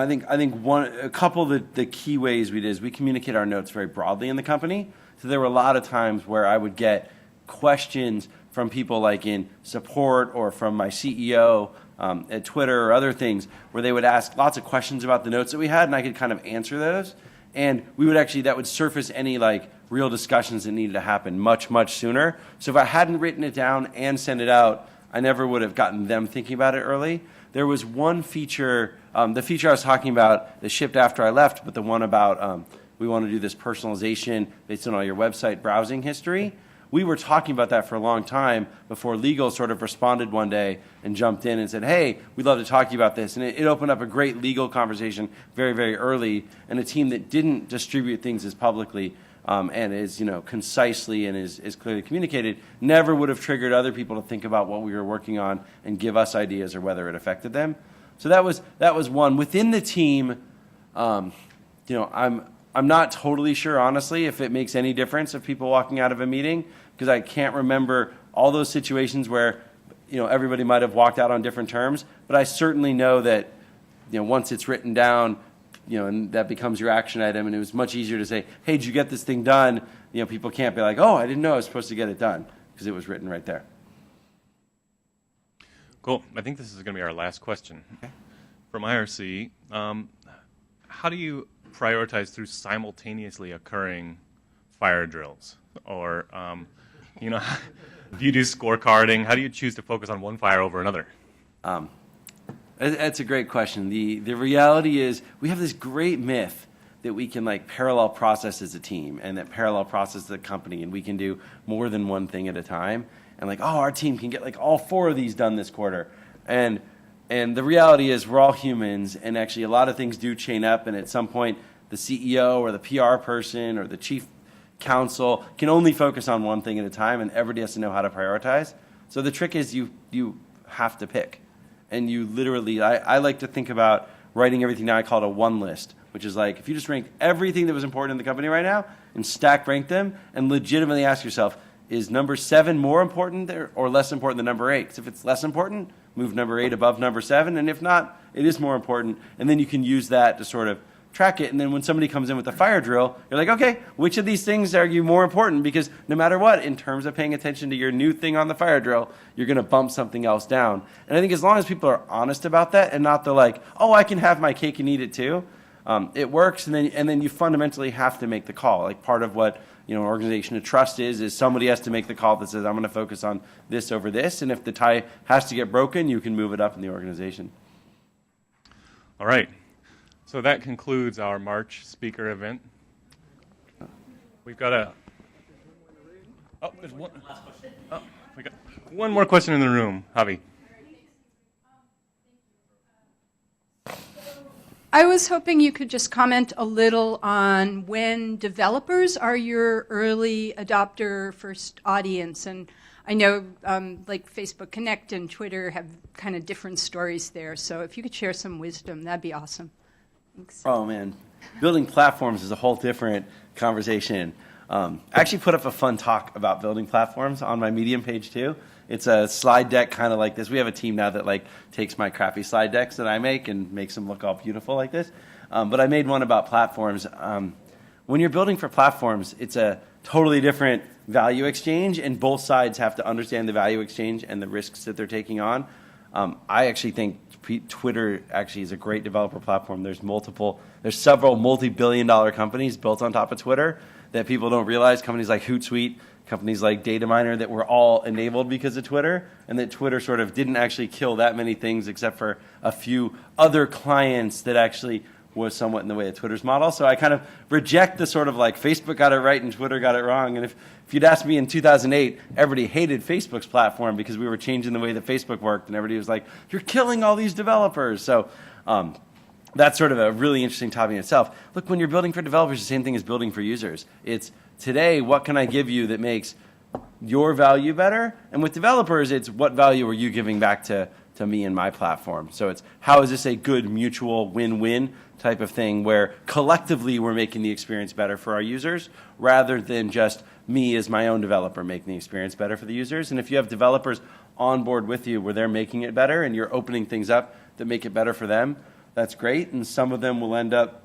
think a couple of the key ways we did is we communicate our notes very broadly in the company. So there were a lot of times where I would get questions from people like in support or from my CEO at Twitter or other things where they would ask lots of questions about the notes that we had, and I could kind of answer those. And we would actually, that would surface any like real discussions that needed to happen much, much sooner. So if I hadn't written it down and sent it out, I never would have gotten them thinking about it early. There was one feature, the feature I was talking about that shipped after I left, but the one about we want to do this personalization based on all your website browsing history. We were talking about that for a long time before legal sort of responded one day and jumped in and said, hey, we'd love to talk to you about this. And it opened up a great legal conversation very, very early, and a team that didn't distribute things as publicly and as concisely and is clearly communicated never would have triggered other people to think about what we were working on and give us ideas or whether it affected them. So that was one. Within the team, I'm not totally sure, honestly, if it makes any difference of people walking out of a meeting, because I can't remember all those situations where everybody might have walked out on different terms. But I certainly know that once it's written down, and that becomes your action item, and it was much easier to say, hey, did you get this thing done? People can't be like, oh, I didn't know I was supposed to get it done, because it was written right there. Cool. I think this is going to be our last question. Okay. From IRC, how do you prioritize through simultaneously occurring fire drills? Or, you know, if you do scorecarding, how do you choose to focus on one fire over another? That's a great question. The reality is we have this great myth that we can like parallel process as a team and that parallel process as a company and we can do more than one thing at a time. And like, oh, our team can get like all 4 of these done this quarter. And the reality is we're all humans and actually a lot of things do chain up and at some point the CEO or the PR person or the chief counsel can only focus on one thing at a time and everybody has to know how to prioritize. So the trick is you have to pick. And you literally, I like to think about writing everything down. I call it a one list, which is like if you just ranked everything that was important in the company right now and stack rank them and legitimately ask yourself, is number 7 more important or less important than number 8? Because if it's less important, move number 8 above number 7. And if not, it is more important. And then you can use that to sort of track it. And then when somebody comes in with a fire drill, you're like, okay, which of these things are you more important? Because no matter what, in terms of paying attention to your new thing on the fire drill, you're going to bump something else down. And I think as long as people are honest about that and not they're like, oh, I can have my cake and eat it too, it works. And then you fundamentally have to make the call. Like part of what an organization of trust is somebody has to make the call that says, I'm going to focus on this over this. And if the tie has to get broken, you can move it up in the organization. All right. So that concludes our March speaker event. We've got there's one. Oh, we got one more question in the room. Javi. I was hoping you could just comment a little on when developers are your early adopter first audience. And I know like Facebook Connect and Twitter have kind of different stories there. So if you could share some wisdom, that'd be awesome. Thanks. Oh, man. Building platforms is a whole different conversation. I actually put up a fun talk about building platforms on my Medium page, too. It's a slide deck kind of like this. We have a team now that like takes my crappy slide decks that I make and makes them look all beautiful like this. But I made one about platforms. When you're building for platforms, it's a totally different value exchange, and both sides have to understand the value exchange and the risks that they're taking on. I actually think Twitter actually is a great developer platform. There's several multi-billion-dollar companies built on top of Twitter that people don't realize. Companies like Hootsuite, companies like Dataminr that were all enabled because of Twitter, and that Twitter sort of didn't actually kill that many things except for a few other clients that actually was somewhat in the way of Twitter's model. So I kind of reject the sort of like Facebook got it right and Twitter got it wrong. And if you'd asked me in 2008, everybody hated Facebook's platform because we were changing the way that Facebook worked, and everybody was like, you're killing all these developers. So that's sort of a really interesting topic in itself. Look, when you're building for developers, the same thing as building for users. It's today, what can I give you that makes your value better? And with developers, it's what value are you giving back to me and my platform? So it's how is this a good mutual win-win type of thing where collectively we're making the experience better for our users rather than just me as my own developer making the experience better for the users. And if you have developers on board with you where they're making it better and you're opening things up that make it better for them, that's great. And some of them will end up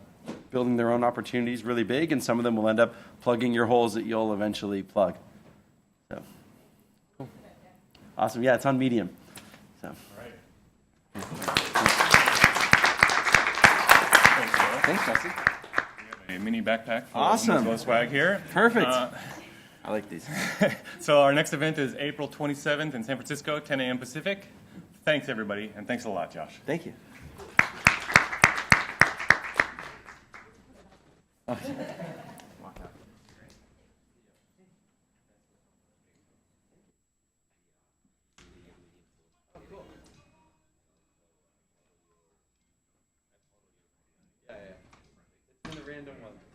building their own opportunities really big, and some of them will end up plugging your holes that you'll eventually plug. So, cool. Awesome. Yeah, it's on Medium. So. All right. Thanks, Jesse. We have a mini backpack for Awesome. Mozilla swag here. Perfect. I like these. So our next event is April 27th in San Francisco, 10 a.m. Pacific. Thanks, everybody, and thanks a lot, Josh. Thank you. It's in the random one.